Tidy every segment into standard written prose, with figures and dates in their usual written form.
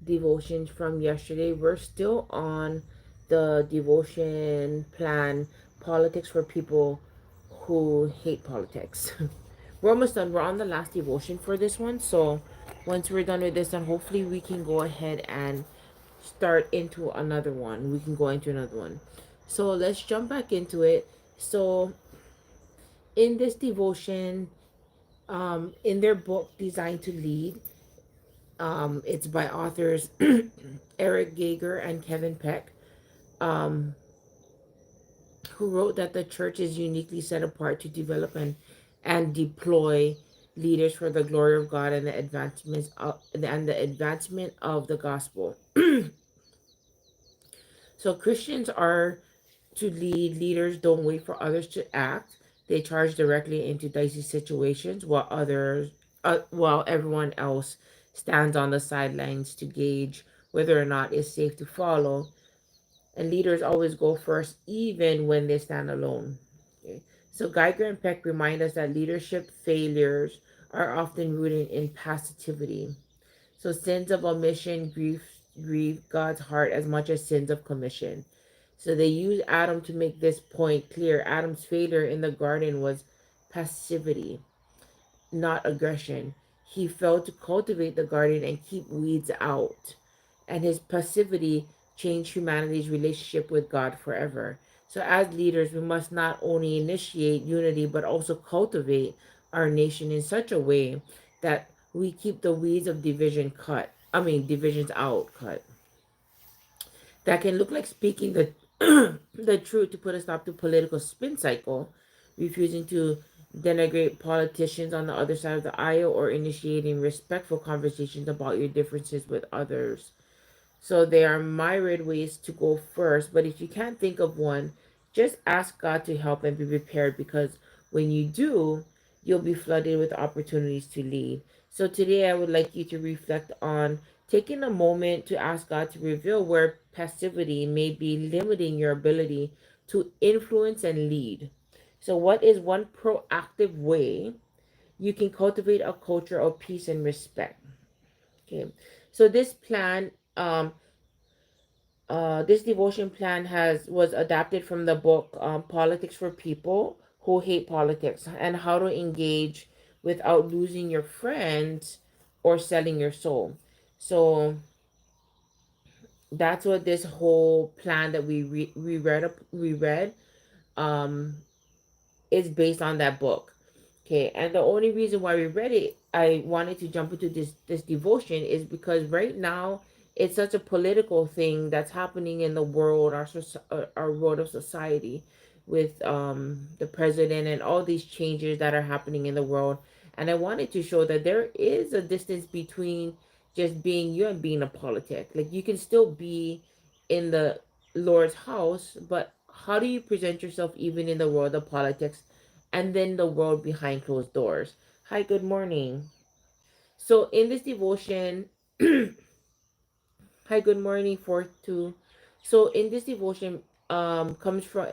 devotions from yesterday. We're still on the devotion plan, politics for people who hate politics. We're almost done. We're on the last devotion for this one. So once we're done with this, then hopefully we can go ahead and start into another one. We can go into another one. So let's jump back into it. So in this devotion, in their book Designed to Lead, it's by authors Eric Gager and Kevin Peck, um, who wrote that the church is uniquely set apart to develop and deploy leaders for the glory of God and the advancement of the gospel. So Christians are to lead. Leaders don't wait for others to act. They charge directly into dicey situations while everyone else stands on the sidelines to gauge whether or not it's safe to follow. And leaders always go first, even when they stand alone. Okay. So Geiger and Peck remind us that leadership failures are often rooted in passivity. So sins of omission grieve God's heart as much as sins of commission. So they use Adam to make this point clear. Adam's failure in the garden was passivity, not aggression. He failed to cultivate the garden and keep weeds out. And his passivity changed humanity's relationship with God forever. So as leaders, we must not only initiate unity but also cultivate our nation in such a way that we keep the weeds of divisions out cut. That can look like speaking the the truth to put a stop to political spin cycle, refusing to denigrate politicians on the other side of the aisle, or initiating respectful conversations about your differences with others. So there are myriad ways to go first, but if you can't think of one, just ask God to help and be prepared, because when you do, you'll be flooded with opportunities to lead. So today I would like you to reflect on taking a moment to ask God to reveal where passivity may be limiting your ability to influence and lead. So what is one proactive way you can cultivate a culture of peace and respect? Okay. So this devotion plan has was adapted from the book Politics for People Who Hate Politics, and How to Engage Without Losing Your Friends or Selling Your Soul. So that's what this whole plan that we read um is based on that book. Okay, and the only reason why we read it, I wanted to jump into this devotion, is because right now it's such a political thing that's happening in the world, our world of society, with the president and all these changes that are happening in the world. And I wanted to show that there is a distance between just being you and being a politic. Like, you can still be in the Lord's house, but how do you present yourself even in the world of politics and then the world behind closed doors? Hi, good morning. So in this devotion, hi, good morning, 4-2. So in this devotion, comes from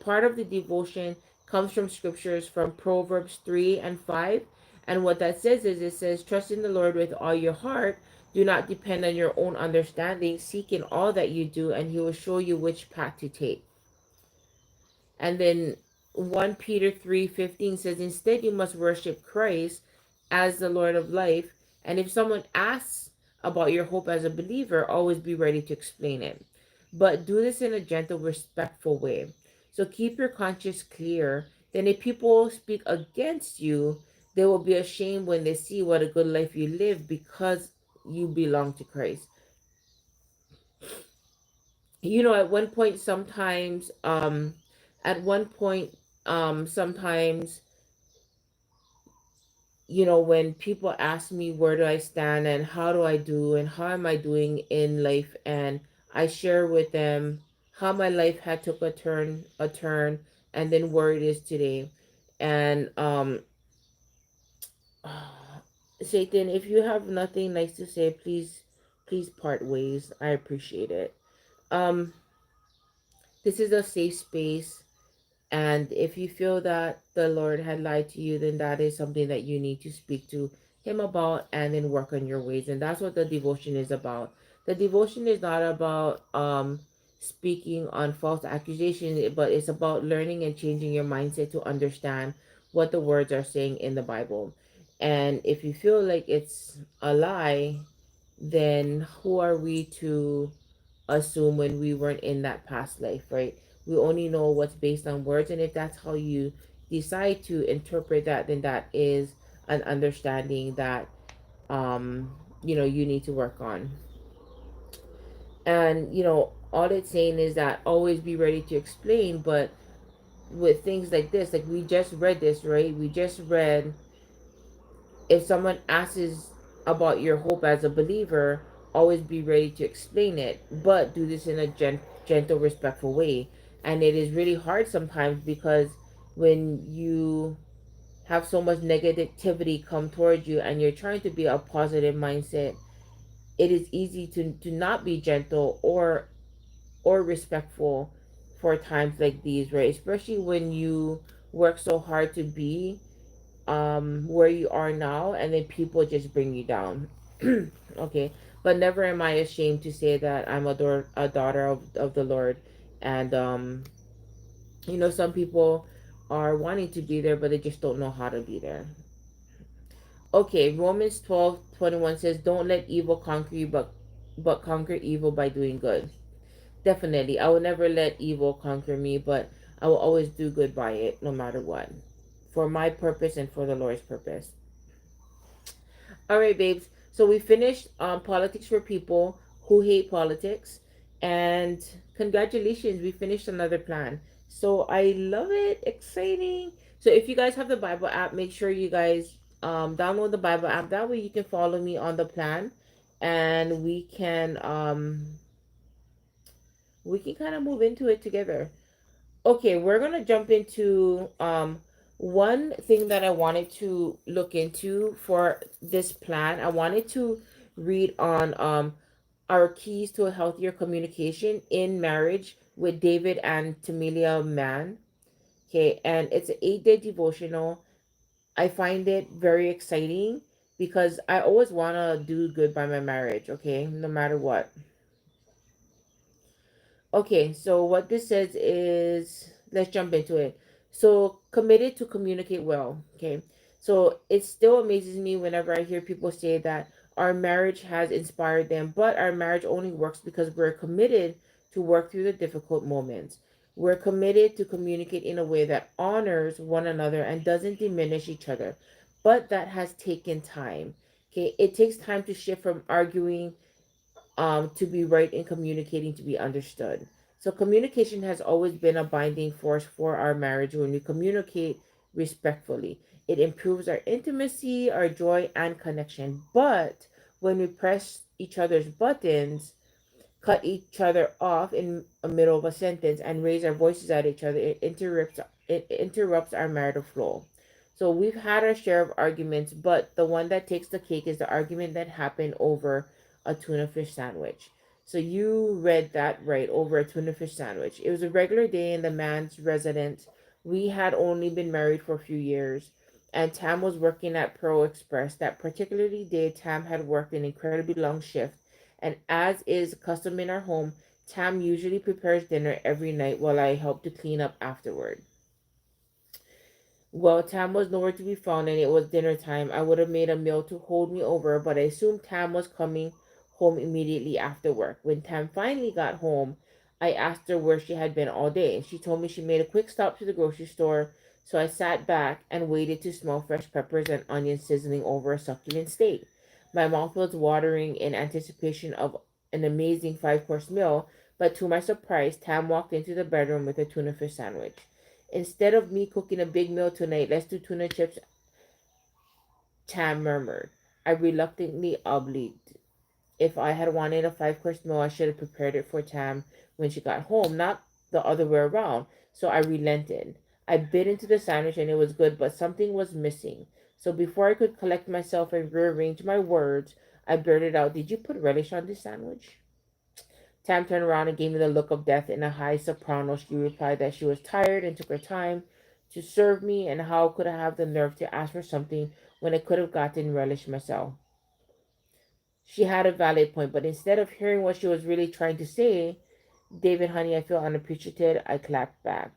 part of the devotion comes from scriptures from Proverbs 3 and 5. And what that says is, it says, trust in the Lord with all your heart. Do not depend on your own understanding. Seek in all that you do, and he will show you which path to take. And then 1 Peter 3:15 says, instead, you must worship Christ as the Lord of life. And if someone asks about your hope as a believer, always be ready to explain it. But do this in a gentle, respectful way. So keep your conscience clear. Then, if people speak against you, they will be ashamed when they see what a good life you live because you belong to Christ. At one point, sometimes, when people ask me where do I stand and how do I do and how am I doing in life, and I share with them how my life had took a turn, and then where it is today. And Satan, if you have nothing nice to say, please part ways. I appreciate it. um this is a safe space. And if you feel that the Lord had lied to you, then that is something that you need to speak to him about, and then work on your ways. And that's what the devotion is about. The devotion is not about speaking on false accusations, but it's about learning and changing your mindset to understand what the words are saying in the Bible. And if you feel like it's a lie, then who are we to assume when we weren't in that past life, right? We only know what's based on words, and if that's how you decide to interpret that, then that is an understanding that you need to work on. And all it's saying is that always be ready to explain, but with things like this, like we just read this, right? We just read, if someone asks about your hope as a believer, always be ready to explain it, but do this in a gentle, respectful way. And it is really hard sometimes because when you have so much negativity come towards you and you're trying to be a positive mindset, it is easy to not be gentle or respectful for times like these, right? Especially when you work so hard to be where you are now, and then people just bring you down. Okay, but never am I ashamed to say that I'm a daughter of the Lord. And some people are wanting to be there, but they just don't know how to be there. Okay, Romans 12:21 says, don't let evil conquer you, but conquer evil by doing good. Definitely, I will never let evil conquer me, but I will always do good by it, no matter what, for my purpose and for the Lord's purpose. All right, babes. So we finished politics for people who hate politics, and congratulations, we finished another plan. So I love it, exciting. So if you guys have the Bible app, make sure you guys download the Bible app. That way you can follow me on the plan, and we can kind of move into it together. Okay, we're gonna jump into one thing that I wanted to look into for this plan. I wanted to read on our keys to a healthier communication in marriage with David and Tamilia Mann. Okay, and it's an 8-day devotional. I find it very exciting because I always wanna do good by my marriage, okay, no matter what. Okay, so what this says is, let's jump into it. So, committed to communicate well. Okay, so it still amazes me whenever I hear people say that our marriage has inspired them, but our marriage only works because we're committed to work through the difficult moments. We're committed to communicate in a way that honors one another and doesn't diminish each other, but that has taken time. Okay, it takes time to shift from arguing to be right in communicating to be understood. So communication has always been a binding force for our marriage when we communicate respectfully. It improves our intimacy, our joy, and connection. But when we press each other's buttons, cut each other off in the middle of a sentence, and raise our voices at each other, it interrupts our marital flow. So we've had our share of arguments, but the one that takes the cake is the argument that happened over a tuna fish sandwich. So you read that right, over a tuna fish sandwich. It was a regular day in the man's residence. We had only been married for a few years, and Tam was working at Pro Express. That particularly day, Tam had worked an incredibly long shift, and as is custom in our home, Tam usually prepares dinner every night while I help to clean up afterward. Well, Tam was nowhere to be found, and it was dinner time. I would have made a meal to hold me over, but I assumed Tam was coming home immediately after work. When Tam finally got home, I asked her where she had been all day. She told me she made a quick stop to the grocery store, so I sat back and waited to smell fresh peppers and onions sizzling over a succulent steak. My mouth was watering in anticipation of an amazing 5-course meal, but to my surprise, Tam walked into the bedroom with a tuna fish sandwich. Instead of me cooking a big meal tonight, let's do tuna chips, Tam murmured. I reluctantly obliged. If I had wanted a 5-course meal, I should have prepared it for Tam when she got home, not the other way around. So I relented. I bit into the sandwich and it was good, but something was missing. So before I could collect myself and rearrange my words, I blurted out, did you put relish on this sandwich? Tam turned around and gave me the look of death in a high soprano. She replied that she was tired and took her time to serve me, and how could I have the nerve to ask for something when I could have gotten relish myself. She had a valid point, but instead of hearing what she was really trying to say, David, honey, I feel unappreciated. I clapped back.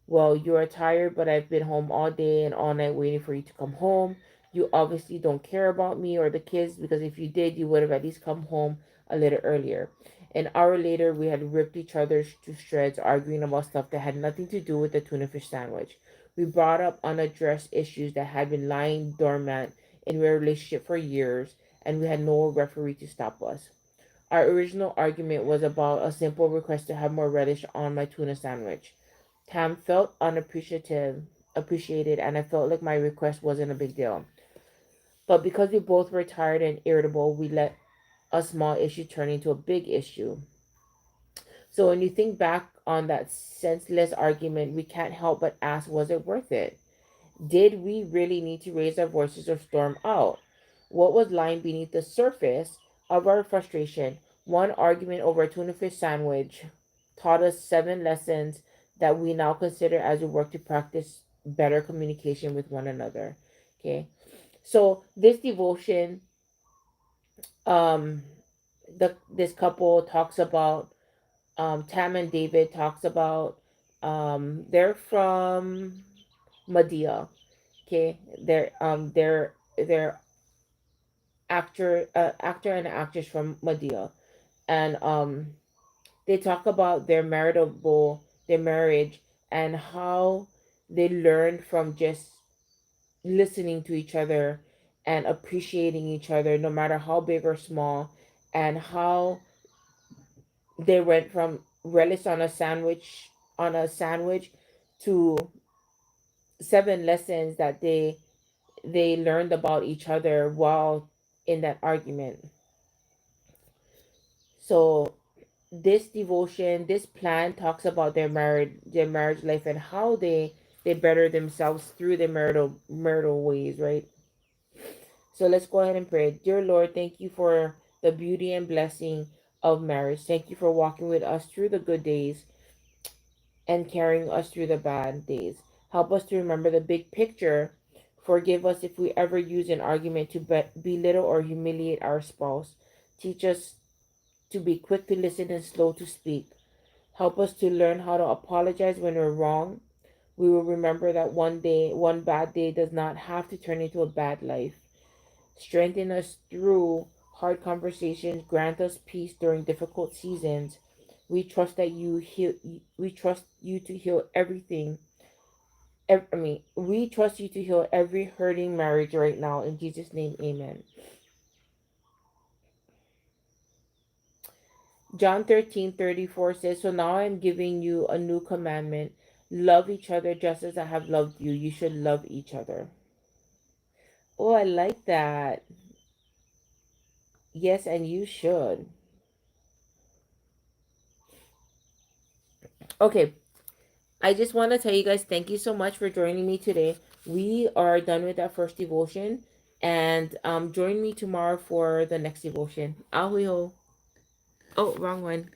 Well, you are tired, but I've been home all day and all night waiting for you to come home. You obviously don't care about me or the kids because if you did, you would have at least come home a little earlier. An hour later, we had ripped each other to shreds, arguing about stuff that had nothing to do with the tuna fish sandwich. We brought up unaddressed issues that had been lying dormant in our relationship for years, and we had no referee to stop us. Our original argument was about a simple request to have more relish on my tuna sandwich. Tam felt appreciated, and I felt like my request wasn't a big deal. But because we both were tired and irritable, we let a small issue turn into a big issue. So when you think back on that senseless argument, we can't help but ask, was it worth it? Did we really need to raise our voices or storm out? What was lying beneath the surface of our frustration? One argument over a tuna fish sandwich taught us 7 lessons that we now consider as we work to practice better communication with one another. Okay. So this devotion, um, this couple talks about, Tam and David talks about, they're from Madia. Okay, they're actor and actress from Madia, and they talk about their marriage, and how they learned from just listening to each other and appreciating each other, no matter how big or small, and how they went from relish on a sandwich to 7 lessons that they learned about each other while in that argument. So this plan talks about their marriage life and how they better themselves through their marital ways, right? So let's go ahead and pray. Dear Lord, thank you for the beauty and blessing of marriage. Thank you for walking with us through the good days and carrying us through the bad days. Help us to remember the big picture. Forgive us if we ever use an argument to belittle or humiliate our spouse. Teach us to be quick to listen and slow to speak. Help us to learn how to apologize when we're wrong. We will remember that one bad day does not have to turn into a bad life. Strengthen us through hard conversations. Grant us peace during difficult seasons. We trust that you heal. We trust you to heal everything. We trust you to heal every hurting marriage right now. In Jesus' name, amen. John 13:34 says, so now I am giving you a new commandment. Love each other just as I have loved you. You should love each other. Oh, I like that. Yes, and you should. Okay, I just want to tell you guys thank you so much for joining me today. We are done with that first devotion. And join me tomorrow for the next devotion. Ahuiho. Oh, wrong one.